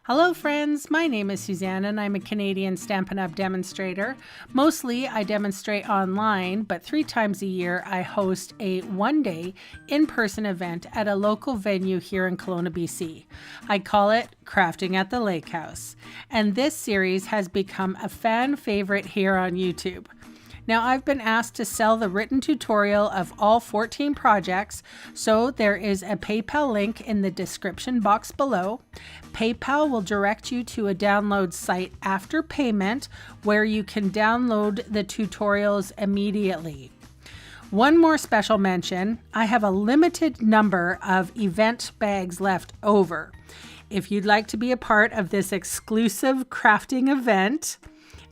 Hello friends, my name is SuNN and I'm a Canadian Stampin' Up! Demonstrator. Mostly I demonstrate online, but 3 times a year I host a one-day in-person event at a local venue here in Kelowna, BC. I call it Crafting at the Lake House, and this series has become a fan favorite here on YouTube. Now, I've been asked to sell the written tutorial of all 14 projects, so there is a PayPal link in the description box below. PayPal will direct you to a download site after payment where you can download the tutorials immediately. One more special mention, I have a limited number of event bags left over. If you'd like to be a part of this exclusive crafting event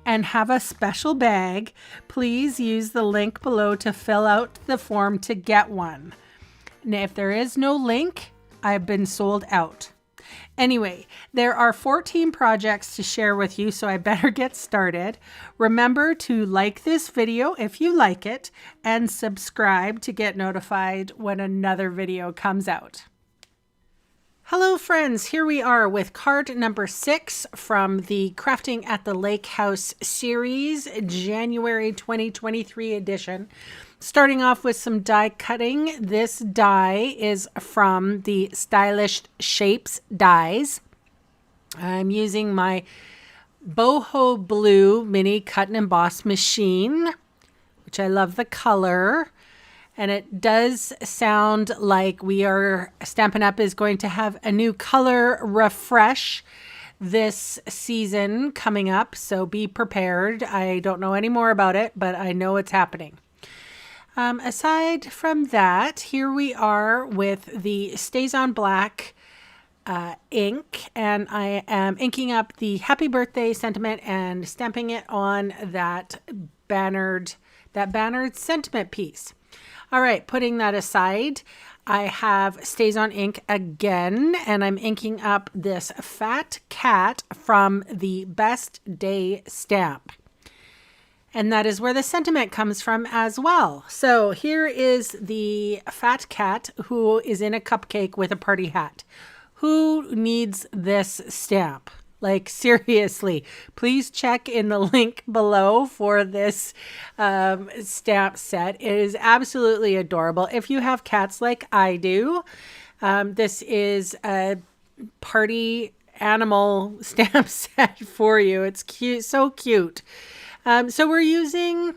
and have a special bag, please use the link below to fill out the form to get one. And if there is no link, I've been sold out. Anyway, there are 14 projects to share with you, so I better get started. Remember to like this video if you like it and subscribe to get notified when another video comes out. Hello friends, here we are with card number 6 from the Crafting at the Lake House series, January 2023 edition. Starting off with some die cutting. This die is from the Stylish Shapes dies. I'm using my boho blue mini cut and emboss machine, which I love the color. And it does sound like Stampin' Up! Is going to have a new color refresh this season coming up, so be prepared. I don't know any more about it, but I know it's happening. Aside from that, here we are with the StazOn Black ink, and I am inking up the Happy Birthday sentiment and stamping it on that bannered sentiment piece. All right, putting that aside, I have StazOn ink again, and I'm inking up this fat cat from the Best Day stamp. And that is where the sentiment comes from as well. So here is the fat cat who is in a cupcake with a party hat. Who needs this stamp? Like, seriously, please check in the link below for this stamp set. It is absolutely adorable. If you have cats like I do, this is a party animal stamp set for you. It's cute, so cute. So we're using,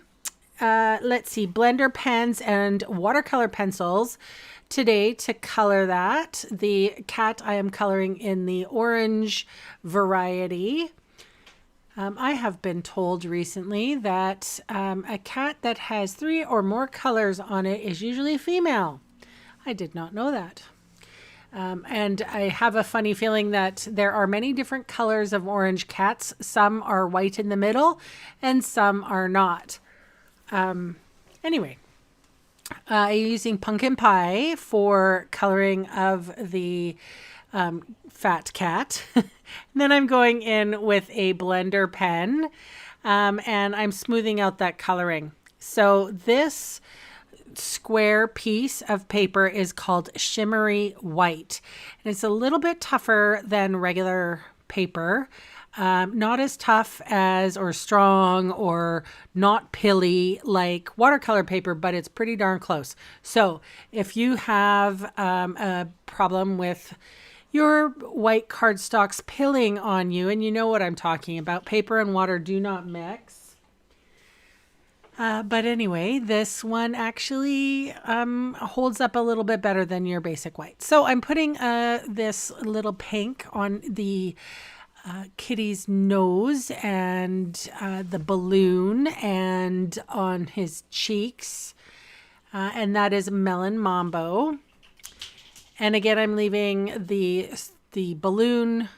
let's see, blender pens and watercolor pencils today to color that. The cat I am coloring in the orange variety. I have been told recently that a cat that has 3 or more colors on it is usually female. I did not know that. And I have a funny feeling that there are many different colors of orange cats. Some are white in the middle and some are not. Anyway. Using pumpkin pie for coloring of the fat cat. And then I'm going in with a blender pen and I'm smoothing out that coloring. So this square piece of paper is called Shimmery White. And it's a little bit tougher than regular paper. Not as tough as or strong or not pilly like watercolor paper, but it's pretty darn close. So if you have a problem with your white cardstocks pilling on you, and you know what I'm talking about, paper and water do not mix. But anyway, this one actually holds up a little bit better than your basic white. So I'm putting this little pink on the Kitty's nose and the balloon and on his cheeks. And that is Melon Mambo. And again, I'm leaving the balloon,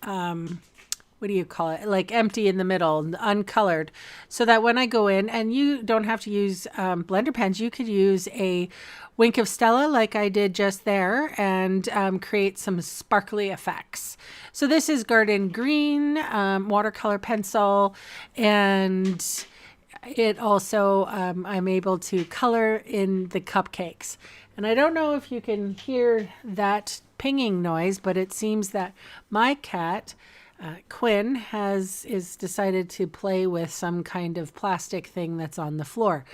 what do you call it? Like empty in the middle, uncolored. So that when I go in, and you don't have to use blender pens, you could use a wink of Stella like I did just there and create some sparkly effects. So this is Garden Green watercolor pencil, and it also I'm able to color in the cupcakes. And I don't know if you can hear that pinging noise, but it seems that my cat, Quinn, is decided to play with some kind of plastic thing that's on the floor.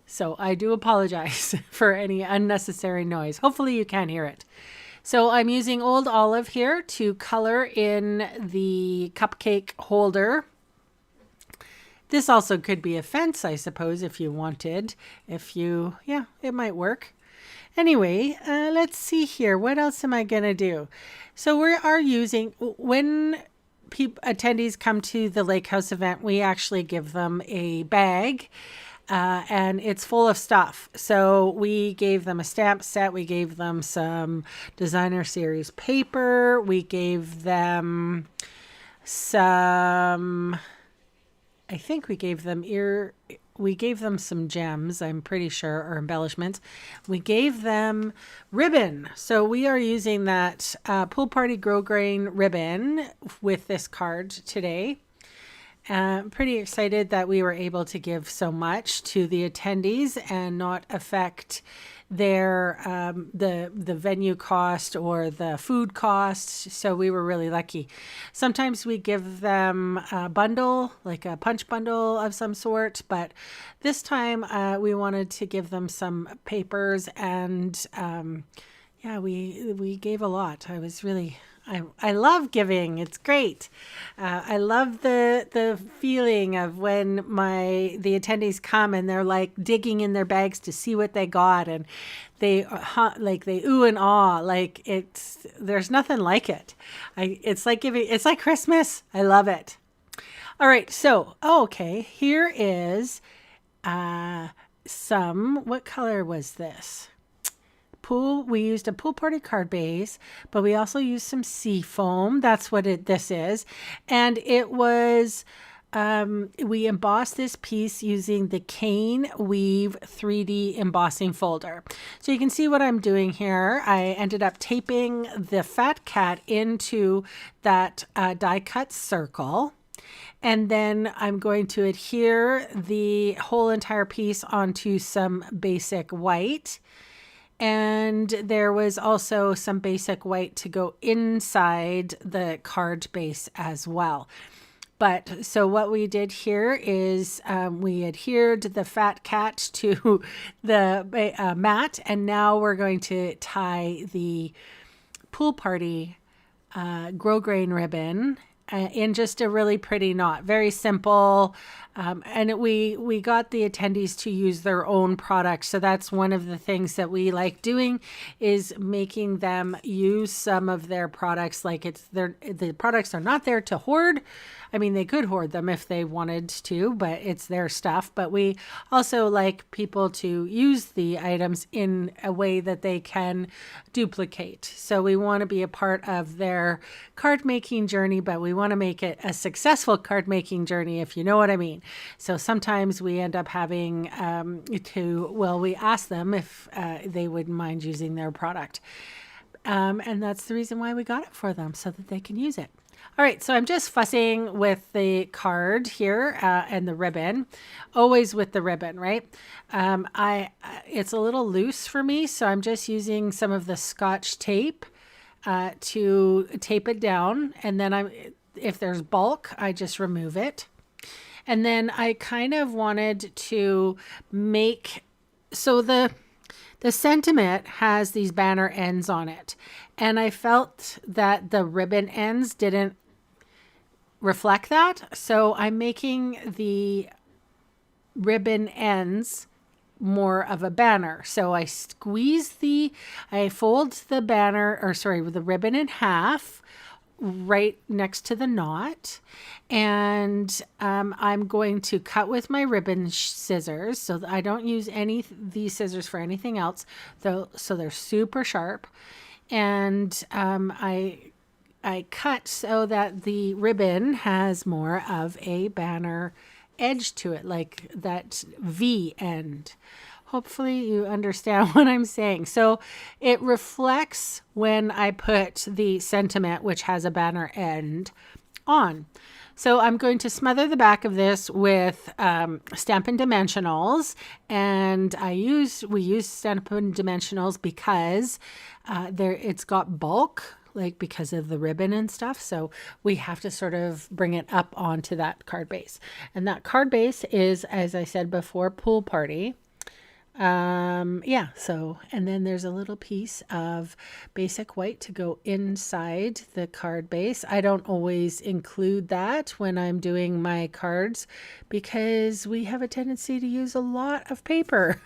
So I do apologize for any unnecessary noise. Hopefully you can hear it. So I'm using Old Olive here to color in the cupcake holder. This also could be a fence, I suppose, if you wanted. Yeah, it might work. Anyway, let's see here. What else am I going to do? So we are using, when attendees come to the Lake House event, we actually give them a bag. And it's full of stuff. So we gave them a stamp set. We gave them some designer series paper. We gave them some, I think we gave them some gems, I'm pretty sure, or embellishments. We gave them ribbon. So we are using that Pool Party grosgrain ribbon with this card today. I'm pretty excited that we were able to give so much to the attendees and not affect their the venue cost or the food cost. So we were really lucky. Sometimes we give them a bundle, like a punch bundle of some sort, but this time we wanted to give them some papers, and yeah, we gave a lot. I love giving. It's great. I love the feeling of when the attendees come and they're like digging in their bags to see what they got, and they ooh and ah, like there's nothing like it. It's like Christmas. I love it. All right, so okay, here is what color was this? We used a Pool Party card base, but we also used some sea foam. That's what this is. And it was, we embossed this piece using the Cane Weave 3D embossing folder. So you can see what I'm doing here. I ended up taping the fat cat into that die cut circle. And then I'm going to adhere the whole entire piece onto some basic white. And there was also some basic white to go inside the card base as well. But so what we did here is we adhered the fat cat to the mat, and now we're going to tie the Pool Party grosgrain ribbon in just a really pretty knot. Very simple. And we got the attendees to use their own products. So that's one of the things that we like doing, is making them use some of their products. Like the products are not there to hoard. I mean, they could hoard them if they wanted to, but it's their stuff. But we also like people to use the items in a way that they can duplicate. So we want to be a part of their card making journey, but we want to make it a successful card making journey, if you know what I mean. So sometimes we end up having we ask them if they wouldn't mind using their product. And that's the reason why we got it for them, so that they can use it. All right, so I'm just fussing with the card here and the ribbon, always with the ribbon, right? It's a little loose for me, so I'm just using some of the Scotch tape to tape it down. And then if there's bulk, I just remove it. And then I kind of wanted to make, so the sentiment has these banner ends on it. And I felt that the ribbon ends didn't reflect that. So I'm making the ribbon ends more of a banner. So I fold the the ribbon in half right next to the knot. And I'm going to cut with my ribbon scissors. So I don't use these scissors for anything else, though. So they're super sharp. And I cut so that the ribbon has more of a banner edge to it, like that V end. Hopefully you understand what I'm saying. So it reflects when I put the sentiment, which has a banner end, on. So I'm going to smother the back of this with Stampin' Dimensionals, and we use Stampin' Dimensionals because it's got bulk, like because of the ribbon and stuff. So we have to sort of bring it up onto that card base, and that card base is, as I said before, Pool Party. Yeah, so, and then there's a little piece of basic white to go inside the card base. I don't always include that when I'm doing my cards because we have a tendency to use a lot of paper.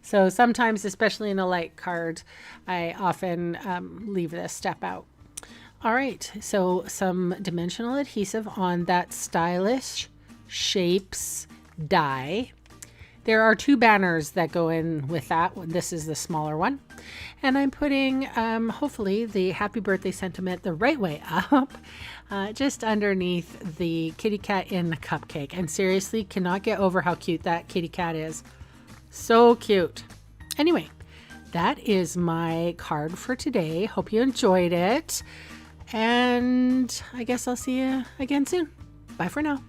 So sometimes, especially in a light card, I often leave this step out. All right, so some dimensional adhesive on that Stylish Shapes die. There are 2 banners that go in with that. This is the smaller one. And I'm putting, hopefully, the happy birthday sentiment the right way up, just underneath the kitty cat in the cupcake. And seriously, cannot get over how cute that kitty cat is. So cute. Anyway, that is my card for today. Hope you enjoyed it. And I guess I'll see you again soon. Bye for now.